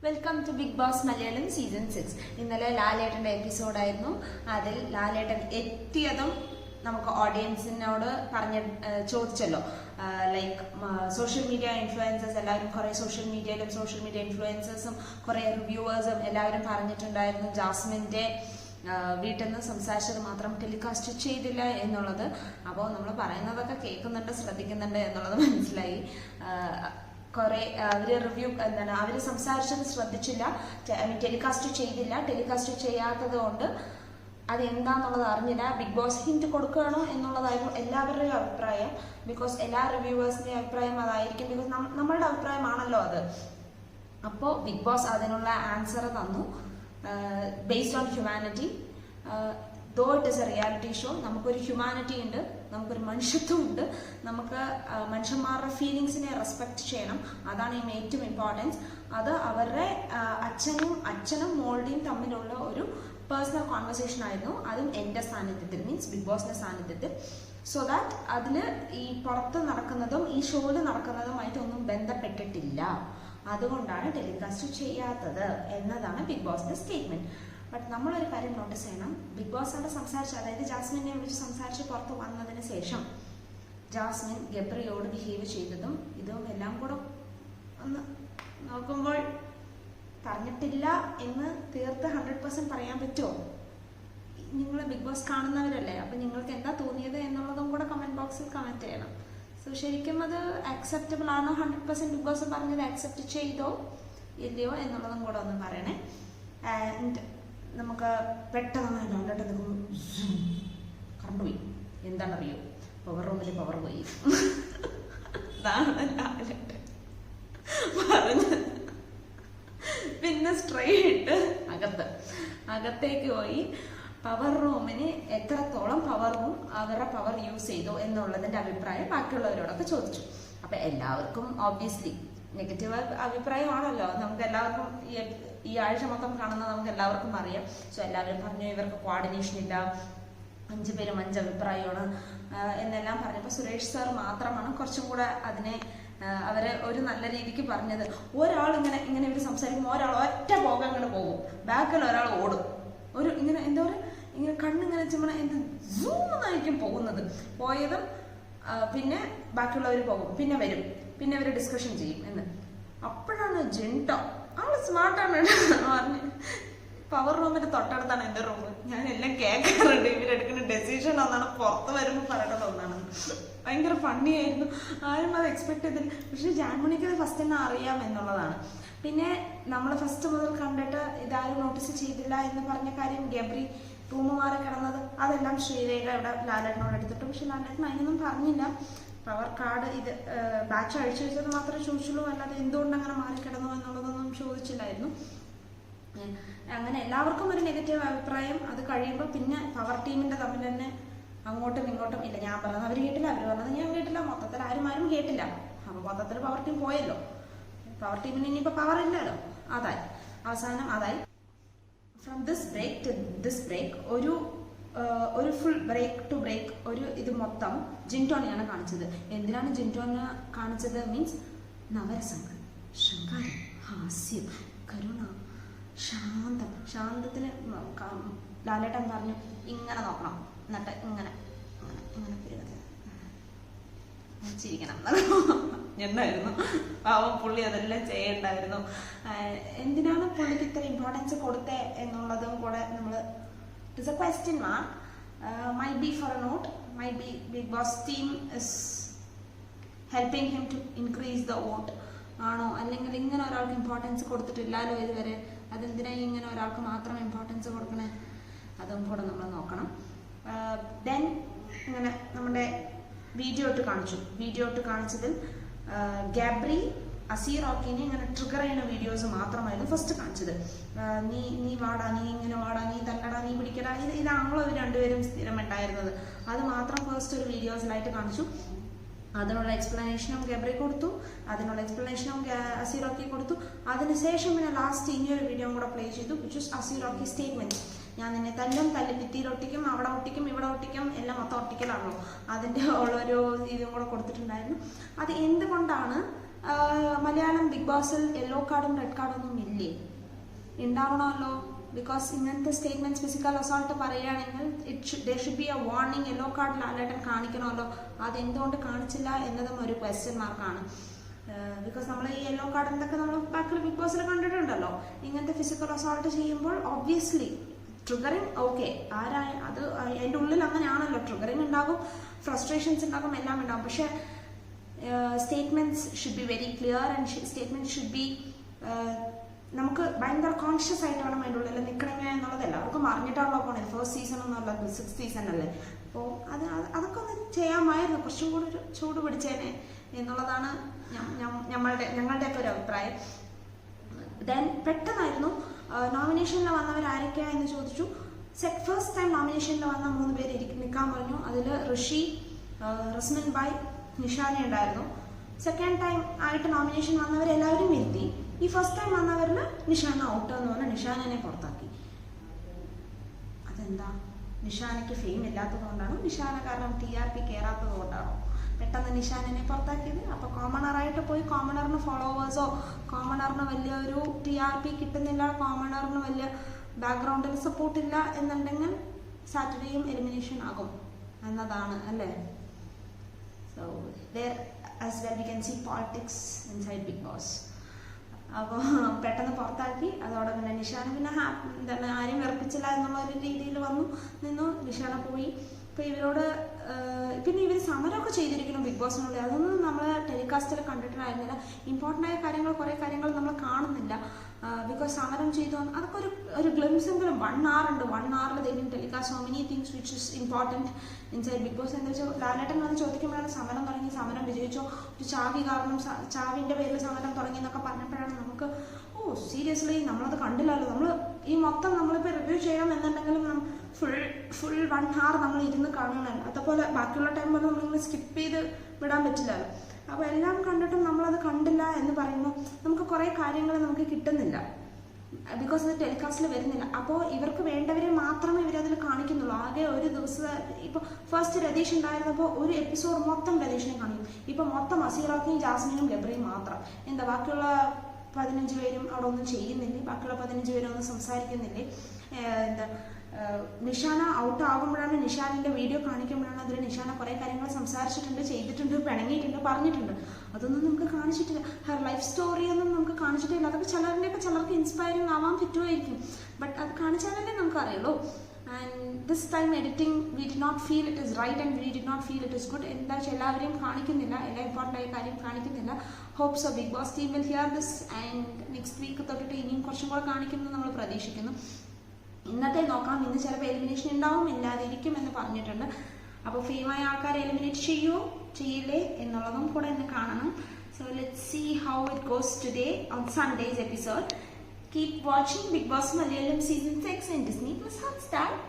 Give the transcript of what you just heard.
Welcome to Bigg Boss Malayalam season 6. ഇന്നലെ ലാലേട്ടൻ്റെ എപ്പിസോഡായിരുന്നു. അതിൽ ലാലേട്ടൻ എത്തിയതും നമുക്ക് ഓഡിയൻസിനോട് ചോദിച്ചല്ലോ, ലൈക്ക് സോഷ്യൽ മീഡിയ ഇൻഫ്ലുവൻസേഴ്സ് എല്ലാവരും, കുറേ സോഷ്യൽ മീഡിയ ഇൻഫ്ലുവൻസേഴ്സും കുറേ റിവ്യൂവേഴ്സും എല്ലാവരും പറഞ്ഞിട്ടുണ്ടായിരുന്നു ജാസ്മിൻ്റെ വീട്ടിൽ നിന്ന് സംസാരിച്ചത് മാത്രം ടെലികാസ്റ്റ് ചെയ്തില്ല എന്നുള്ളത്. അപ്പോൾ നമ്മൾ പറയുന്നതൊക്കെ കേൾക്കുന്നുണ്ട്, ശ്രദ്ധിക്കുന്നുണ്ട് എന്നുള്ളത് മനസ്സിലായി. കുറെ അവര് സംസാരിച്ചത് ശ്രദ്ധിച്ചില്ല, ടെലികാസ്റ്റ് ചെയ്തില്ല. ടെലികാസ്റ്റ് ചെയ്യാത്തത് കൊണ്ട് അതെന്താന്നുള്ളത് അറിഞ്ഞില്ല. ബിഗ് ബോസ് ഹിന്റ് കൊടുക്കുകയാണോ എന്നുള്ളതായിരുന്നു എല്ലാവരുടെയും അഭിപ്രായം. ബിക്കോസ് എല്ലാ റിവ്യൂവേഴ്സിന്റെയും അഭിപ്രായം അതായിരിക്കും. ബിക്കോസ് നമ്മളുടെ അഭിപ്രായമാണല്ലോ അത്. അപ്പോൾ ബിഗ് ബോസ് അതിനുള്ള ആൻസർ തന്നു, based on humanity. Though it is a reality show, നമുക്കൊരു ഹ്യൂമാനിറ്റി ഉണ്ട്, നമുക്കൊരു മനുഷ്യത്വം ഉണ്ട്, നമുക്ക് മനുഷ്യന്മാരുടെ ഫീലിങ്സിനെ റെസ്പെക്ട് ചെയ്യണം. അതാണ് ഏറ്റവും ഇമ്പോർട്ടൻസ്. അത് അവരുടെ അച്ഛനും മോളുടെയും തമ്മിലുള്ള ഒരു പേഴ്സണൽ കോൺവെർസേഷൻ ആയിരുന്നു. അതും എൻ്റെ സാന്നിധ്യത്തിൽ, മീൻസ് ബിഗ് ബോസിന്റെ സാന്നിധ്യത്തിൽ. സോ ദാറ്റ് അതിൽ ഈ പുറത്ത് നടക്കുന്നതും ഈ ഷോയിൽ നടക്കുന്നതുമായിട്ടൊന്നും ബന്ധപ്പെട്ടിട്ടില്ല. അതുകൊണ്ടാണ് ടെലികാസ്റ്റ് ചെയ്യാത്തത് എന്നതാണ് ബിഗ് ബോസിന്റെ സ്റ്റേറ്റ്മെന്റ്. ബട്ട് നമ്മളൊരു കാര്യം നോട്ടീസ് ചെയ്യണം. ബിഗ് ബോസ് അവിടെ സംസാരിച്ച്, അതായത് ജാസ്മിനെ വിളിച്ച് സംസാരിച്ച് പുറത്ത് വന്നതിന് ശേഷം ജാസ്മിൻ ഗബ്രിയോട് ബിഹേവ് ചെയ്തതും ഇതും എല്ലാം കൂടെ ഒന്ന് നോക്കുമ്പോൾ പറഞ്ഞിട്ടില്ല എന്ന് തീർത്ത് 100% പറയാൻ പറ്റുമോ? നിങ്ങൾ ബിഗ് ബോസ് കാണുന്നവരല്ലേ, അപ്പം നിങ്ങൾക്ക് എന്താ തോന്നിയത് എന്നുള്ളതും കൂടെ കമന്റ് ബോക്സിൽ കമന്റ് ചെയ്യണം. സോ ശരിക്കും അത് അക്സെപ്റ്റബിൾ ആണോ? 100% ബിഗ് ബോസ് പറഞ്ഞത് അക്സെപ്റ്റ് ചെയ്തോ ഇല്ലയോ എന്നുള്ളതും കൂടെ ഒന്ന് പറയണേ. ആൻഡ് നമുക്ക് പെട്ടെന്ന് കറണ്ട് പോയി. എന്താണെന്നറിയോ? പവർ റൂമിൽ പവർ പോയി പറഞ്ഞത്. പിന്നെ സ്ട്രെയിറ്റ് അകത്തേക്ക് പോയി പവർ റൂമിന് എത്രത്തോളം അവരുടെ പവർ യൂസ് ചെയ്തു എന്നുള്ളതിന്റെ അഭിപ്രായം ബാക്കിയുള്ളവരോടൊക്കെ ചോദിച്ചു. അപ്പൊ എല്ലാവർക്കും ഓബ്വിയസ്ലി നെഗറ്റീവ് അഭിപ്രായമാണല്ലോ. നമുക്ക് എല്ലാവർക്കും ഈ ആഴ്ച മൊത്തം കാണുന്ന നമുക്ക് എല്ലാവർക്കും അറിയാം. സോ എല്ലാവരും പറഞ്ഞു ഇവർക്ക് കോർഡിനേഷൻ ഇല്ല, 5 പേരും 5 അഭിപ്രായമാണ് എന്നെല്ലാം പറഞ്ഞപ്പോൾ സുരേഷ് സാർ മാത്രമാണ് കുറച്ചും കൂടെ അതിനെ അവരെ ഒരു നല്ല രീതിക്ക് പറഞ്ഞത്. ഒരാൾ ഇങ്ങനെ ഇവർ സംസാരിക്കുമ്പോൾ ഒരാൾ ഒറ്റ പോകാൻ ഇങ്ങനെ പോകും, ബാക്കിൽ ഒരാൾ ഓടും. ഒരു ഇങ്ങനെ എന്താ പറയുക, ഇങ്ങനെ കണ്ണിങ്ങനെ ചുമണ എന്ത് സൂന്നായിരിക്കും പോയതും പിന്നെ ബാക്കിയുള്ളവർ പോകും, പിന്നെ വരും, പിന്നെ ഇവർ ഡിസ്കഷൻ ചെയ്യും എന്ന്. അപ്പോഴാണ് ജിൻടോ, അവള് സ്മാർട്ടാണ് പറഞ്ഞ്, പവർ റൂമിന്റെ തൊട്ടടുത്താണ് എൻ്റെ റൂം, ഞാൻ എല്ലാം കേൾക്കാറുണ്ട്, ഇവരെടുക്കുന്ന ഡെസിഷൻ ഒന്നാണ് പുറത്ത് വരുമ്പോൾ പറയേണ്ടത് ഒന്നാണ്. ഭയങ്കര ഫണ്ണി ആയിരുന്നു, ആരും അത് എക്സ്പെക്ട് ചെയ്തില്ല. പക്ഷെ ജാൻമണിക്ക് അത് ഫസ്റ്റ് തന്നെ അറിയാം എന്നുള്ളതാണ്. പിന്നെ നമ്മൾ ഫസ്റ്റ് മുതൽ കണ്ടിട്ട് ഇതാരും നോട്ടീസ് ചെയ്തില്ല എന്ന് പറഞ്ഞ കാര്യം, ഗബ്രി റൂമ് മാറി കിടന്നത്, അതെല്ലാം ശ്രീരേഖ ഇവിടെ ലാലേട്ടനോട് എടുത്തിട്ടു. പക്ഷെ ലാലേട്ടൻ അതിനൊന്നും പറഞ്ഞില്ല. പവർ കാർഡ് ഇത് ബാച്ച് അഴിച്ചു വെച്ചത് മാത്രമേ ചോദിച്ചുള്ളൂ, അല്ലാതെ എന്തുകൊണ്ട് അങ്ങനെ മാറിക്കിടന്നു എന്നുള്ളതൊന്നും ചോദിച്ചില്ലായിരുന്നു. അങ്ങനെ എല്ലാവർക്കും ഒരു നെഗറ്റീവ് അഭിപ്രായം. അത് കഴിയുമ്പോൾ പിന്നെ പവർ ടീമിന്റെ തമ്മിൽ തന്നെ അങ്ങോട്ടും ഇങ്ങോട്ടും ഇല്ല. ഞാൻ പറഞ്ഞത് അവർ കേട്ടില്ല, അവർ പറഞ്ഞത് ഞാൻ കേട്ടില്ല, മൊത്തത്തിൽ ആരും കേട്ടില്ല. അപ്പൊ മൊത്തത്തിൽ പവർ ടീം പോയല്ലോ. പവർ ടീമിന് ഇനിയിപ്പോ പവർ ഇല്ലല്ലോ. അതായി അവസാനം അതായി. From this break to this break ഒരു ഫുൾ ബ്രേക്ക് ടു ബ്രേക്ക് ഇത് മൊത്തം ജിൻടോനെയാണ് കാണിച്ചത്. എന്തിനാണ് ജിൻടോനെ കാണിച്ചത്? മീൻസ് നവരസങ്ങൾ, ശൃംഗാരം, ഹാസ്യം, കരുണ, ശാന്തത്തിന് ലാലേട്ടൻ പറഞ്ഞു ഇങ്ങനെ നോക്കണം, എന്നിട്ട് ഇങ്ങനെ ചിരിക്കണം എന്നായിരുന്നു. പാവം പുള്ളി അതെല്ലാം ചെയ്യണ്ടായിരുന്നു. എന്തിനാണ് പുള്ളിക്ക് ഇത്ര ഇമ്പോർട്ടൻസ് കൊടുത്തേ എന്നുള്ളതും കൂടെ നമ്മൾ, it's A question mark. Might be for a note, might be Big Boss team is helping him to increase the vote ആണോ? അല്ലെങ്കിൽ ഇങ്ങനെ ഒരാൾക്ക് ഇമ്പോർട്ടൻസ് കൊടുത്തിട്ടില്ലല്ലോ ഇതുവരെ, അതെന്തിനാ ഇങ്ങനെ ഒരാൾക്ക് മാത്രം ഇമ്പോർട്ടൻസ് കൊടുക്കണേ? അതും കൂടെ നമ്മൾ നോക്കണം. ദെൻ ഇങ്ങനെ നമ്മുടെ വീഡിയോ ഇട്ട് കാണിച്ചതിൽ ഗബ്രി അസീറോക്കിനെ ഇങ്ങനെ ട്രിഗർ ചെയ്യുന്ന വീഡിയോസ് മാത്രമായിരുന്നു ഫസ്റ്റ് കാണിച്ചത്. നീ വാടാ, നീ ഇങ്ങനെ വാടാ, നീ തല്ലടാ, നീ പിടിക്കടാ, ഇതാണല്ലോ ഇവർ രണ്ടുപേരും സ്ഥിരം ഉണ്ടായിരുന്നത്. അത് മാത്രം ഫസ്റ്റ് ഒരു വീഡിയോസിലായിട്ട് കാണിച്ചു. അതിനുള്ള എക്സ്പ്ലനേഷനും ഗബ്രി കൊടുത്തു, അതിനുള്ള എക്സ്പ്ലനേഷനും അസീറോക്കി കൊടുത്തു. അതിനുശേഷം പിന്നെ ലാസ്റ്റ് ഇനിയൊരു വീഡിയോ കൂടെ പ്ലേ ചെയ്തു, വിച്ച് ഇസ് അസീറോക്കി സ്റ്റേറ്റ്മെന്റ്. ഞാൻ നിന്നെ തല്ല് ഭിത്തിയിലൊട്ടിക്കും, അവിടെ ഒട്ടിക്കും, ഇവിടെ ഒട്ടിക്കും, എല്ലാം മൊത്തം ഒട്ടിക്കലാണല്ലോ. അതിൻ്റെ ഉള്ളൊരു ഇതും കൂടെ കൊടുത്തിട്ടുണ്ടായിരുന്നു. അത് എന്തുകൊണ്ടാണ് മലയാളം ബിഗ് ബോസിൽ യെല്ലോ കാർഡും റെഡ് കാർഡും ഒന്നും ഇല്ലേ? ഉണ്ടാവണമല്ലോ. ബിക്കോസ് ഇങ്ങനത്തെ സ്റ്റേറ്റ്മെന്റ്സ് ഫിസിക്കൽ അസോൾട്ട് പറയുകയാണെങ്കിൽ there should be a warning. Yellow card Lalettan കാണിക്കണമല്ലോ. അതെന്തുകൊണ്ട് കാണിച്ചില്ല എന്നതും ഒരു ക്വസ്റ്റ്യൻ മാർക്കാണ്. ബിക്കോസ് നമ്മൾ ഈ യെല്ലോ കാർഡ് എന്തൊക്കെ നമ്മൾ ബാക്കിൽ ബിഗ് ബോസിൽ കണ്ടിട്ടുണ്ടല്ലോ. ഇങ്ങനത്തെ ഫിസിക്കൽ അസോൾട്ട് ചെയ്യുമ്പോൾ ഒബ്വിയസ്ലി ട്രിഗറിങ് ഓക്കെ, അത് അതിൻ്റെ ഉള്ളിൽ അങ്ങനെയാണല്ലോ. ട്രിഗറിങ് ഉണ്ടാകും, ഫ്രസ്ട്രേഷൻസ് ഉണ്ടാകും, എല്ലാം ഉണ്ടാകും. പക്ഷെ statements should be very clear and statement should be നമുക്ക് ഭയങ്കര കോൺഷ്യസ് ആയിട്ട് വേണം അതിൻ്റെ ഉള്ളിൽ നിൽക്കണമെങ്കിൽ എന്നുള്ളത് എല്ലാവർക്കും അറിഞ്ഞിട്ടാണല്ലോ പോണത്. ഫസ്റ്റ് സീസൺ ഒന്നുമല്ല, 6th സീസൺ അല്ലേ. അപ്പോൾ അതൊക്കെ ഒന്ന് ചെയ്യാമായിരുന്നു, കുറച്ചും കൂടി ഒരു ചൂട് പിടിച്ചേനെ എന്നുള്ളതാണ് ഞങ്ങളുടെയൊക്കെ ഒരു അഭിപ്രായം. ദെൻ പെട്ടെന്നായിരുന്നു നോമിനേഷനിൽ വന്നവർ ആരൊക്കെയാ എന്ന് ചോദിച്ചു. ഫസ്റ്റ് ടൈം നോമിനേഷനിൽ വന്ന 3 പേര് നിൽക്കാൻ പറഞ്ഞു. അതിൽ ഋഷി, റസ്മിൻ ബായ്, നിഷാന ഉണ്ടായിരുന്നു. സെക്കൻഡ് ടൈം ആയിട്ട് നോമിനേഷൻ വന്നവരെല്ലാവരും ഇരുത്തി. ഈ ഫസ്റ്റ് ടൈം വന്നവരിൽ നിഷാന ഔട്ട് എന്ന് പറഞ്ഞാൽ നിഷാനെ പുറത്താക്കി. അതെന്താ? നിഷാനയ്ക്ക് ഫെയിം ഇല്ലാത്തത് കൊണ്ടാണോ? നിഷാന കാരണം TRP കയറാത്തത് കൊണ്ടാണോ പെട്ടെന്ന് നിഷാനെ പുറത്താക്കിയത്? അപ്പൊ കോമണറായിട്ട് പോയി കോമണറിന് ഫോളോവേഴ്സോ കോമണറിന് വലിയൊരു TRP കിട്ടുന്നില്ല, കോമണറിന് വലിയ ബാക്ക്ഗ്രൗണ്ടിൽ സപ്പോർട്ടില്ല എന്നുണ്ടെങ്കിൽ സാറ്റർഡേയും എലിമിനേഷൻ ആകും എന്നതാണ് അല്ലേ. So there as well we can see politics inside Big Boss. അപ്പോൾ പെട്ടെന്ന് പുറത്താക്കി. അതോടെ പിന്നെ നിഷാന പിന്നെ എന്താണ് ആരും വെറുപ്പിച്ചില്ല എന്നുള്ള ഒരു രീതിയിൽ നിന്നു. നിഷാന പോയി. അപ്പോൾ ഇവരോട് പിന്നെ ഇവർ സമരമൊക്കെ ചെയ്തിരിക്കുന്നു ബിഗ് ബോസിനുള്ളിൽ. അതൊന്നും നമ്മൾ ടെലികാസ്റ്റിൽ കണ്ടിട്ടുണ്ടായിരുന്നില്ല. ഇമ്പോർട്ടൻ്റ് ആയ കാര്യങ്ങൾ കുറേ കാര്യങ്ങൾ നമ്മൾ കാണുന്നില്ല. ബിക്കോസ് സമരം ചെയ്തു അതൊക്കെ ഒരു ഗ്ലിംസ് എങ്കിലും 1 hour ഉണ്ട്. 1 hour they can telecast so many things which is important inside Big Boss. എന്താ വെച്ചാൽ ലാലേട്ടൻ വന്ന് ചോദിക്കുമ്പോഴാണ് സമരം തുടങ്ങി, സമരം വിജയിച്ചോ, ഒരു ചാവി കാരണം ചാവിൻ്റെ പേരിൽ സമരം തുടങ്ങി എന്നൊക്കെ പറഞ്ഞപ്പോഴാണ് നമുക്ക് സീരിയസ്ലി നമ്മളത് കണ്ടില്ലല്ലോ. നമ്മൾ ഈ മൊത്തം നമ്മളിപ്പോൾ റിവ്യൂ ചെയ്യണം എന്നുണ്ടെങ്കിലും ഫുൾ 1 hour നമ്മൾ ഇരുന്ന് കാണണം. അതുപോലെ ബാക്കിയുള്ള ടൈം പോലെ നമ്മളിങ്ങനെ സ്കിപ്പ് ചെയ്ത് വിടാൻ പറ്റില്ലല്ലോ. അപ്പോൾ എല്ലാം കണ്ടിട്ടും നമ്മളത് കണ്ടില്ല എന്ന് പറയുമ്പോൾ നമുക്ക് കുറേ കാര്യങ്ങൾ നമുക്ക് കിട്ടുന്നില്ല. ബിക്കോസ് ഇത് ടെലികാസ്റ്റിൽ വരുന്നില്ല. അപ്പോൾ ഇവർക്ക് വേണ്ടവരെ മാത്രമേ ഇവരതിൽ കാണിക്കുന്നുള്ളൂ. ആകെ ഒരു ദിവസം ഇപ്പോൾ ഫസ്റ്റ് രതീഷ് ഉണ്ടായിരുന്നപ്പോൾ ഒരു എപ്പിസോഡ് മൊത്തം രതീഷിനെ കാണിക്കും. ഇപ്പോൾ മൊത്തം അസീറാക്കിയും ജാസ്മിനും ഗബ്രയും മാത്രം. എന്താ ബാക്കിയുള്ള 15 പേരും അവിടെ ഒന്നും ചെയ്യുന്നില്ലേ? ബാക്കിയുള്ള 15 പേരും ഒന്നും സംസാരിക്കുന്നില്ലേ? എന്താ നിഷാന ഔട്ട് ആകുമ്പോഴാണ് നിഷാനിൻ്റെ വീഡിയോ കാണിക്കുമ്പോഴാണ് അതിൽ നിഷാന കുറേ കാര്യങ്ങൾ സംസാരിച്ചിട്ടുണ്ട്, ചെയ്തിട്ടുണ്ട്, പിണങ്ങിയിട്ടുണ്ട്, പറഞ്ഞിട്ടുണ്ട്. അതൊന്നും നമുക്ക് കാണിച്ചിട്ടില്ല. ഹെർ ലൈഫ് സ്റ്റോറി ഒന്നും നമുക്ക് കാണിച്ചിട്ടില്ല. അതൊക്കെ ചിലർക്ക് ഇൻസ്പയറിങ് ആവാൻ പറ്റുമായിരിക്കും. ബട്ട് അത് കാണിച്ചാലല്ലേ നമുക്ക് അറിയുള്ളൂ. And this time editing we did not feel it is right and we did not feel it is good. എന്താ വെച്ചാൽ എല്ലാവരെയും കാണിക്കുന്നില്ല, എല്ലാ ഇമ്പോർട്ടൻ്റ് ആയ കാര്യം കാണിക്കുന്നില്ല. Hope so Bigg Boss team will hear this and next week തൊട്ടിട്ട് ഇനിയും കുറച്ചും കൂടെ കാണിക്കുമെന്ന് നമ്മൾ പ്രതീക്ഷിക്കുന്നു. ഇന്നത്തെ നോക്കാം. ഇന്ന് ചിലപ്പോൾ എലിമിനേഷൻ ഉണ്ടാവും, ഇല്ലാതിരിക്കും എന്ന് പറഞ്ഞിട്ടുണ്ട്. അപ്പോൾ ഫെയിമായ ആൾക്കാരെ എലിമിനേറ്റ് ചെയ്യില്ലേ എന്നുള്ളതും കൂടെ ഇന്ന് കാണണം. So let's see how it goes today on Sunday's episode. Keep watching Big Boss Malayalam Season 6 in Disney+ Hotstar.